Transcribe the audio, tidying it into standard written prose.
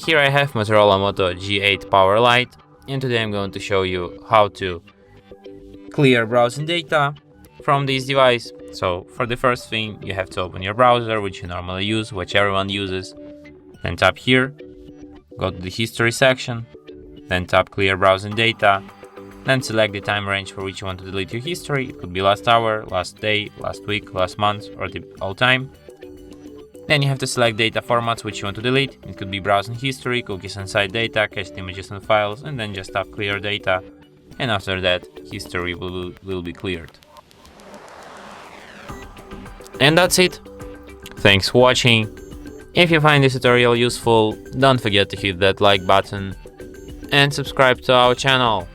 Here I have Motorola Moto G8 Power Lite, and today I'm going to show you how to clear browsing data from this device. So for the first thing, you have to open your browser, which you normally use, which everyone uses. Then tap here, go to the history section, then tap clear browsing data, then select the time range for which you want to delete your history. It could be last hour, last day, last week, last month, or the all time. Then you have to select data formats which you want to delete. It could be browsing history, cookies and site data, cached images and files, and then just tap clear data. And after that, history will be cleared. And that's it. Thanks for watching. If you find this tutorial useful, don't forget to hit that like button and subscribe to our channel.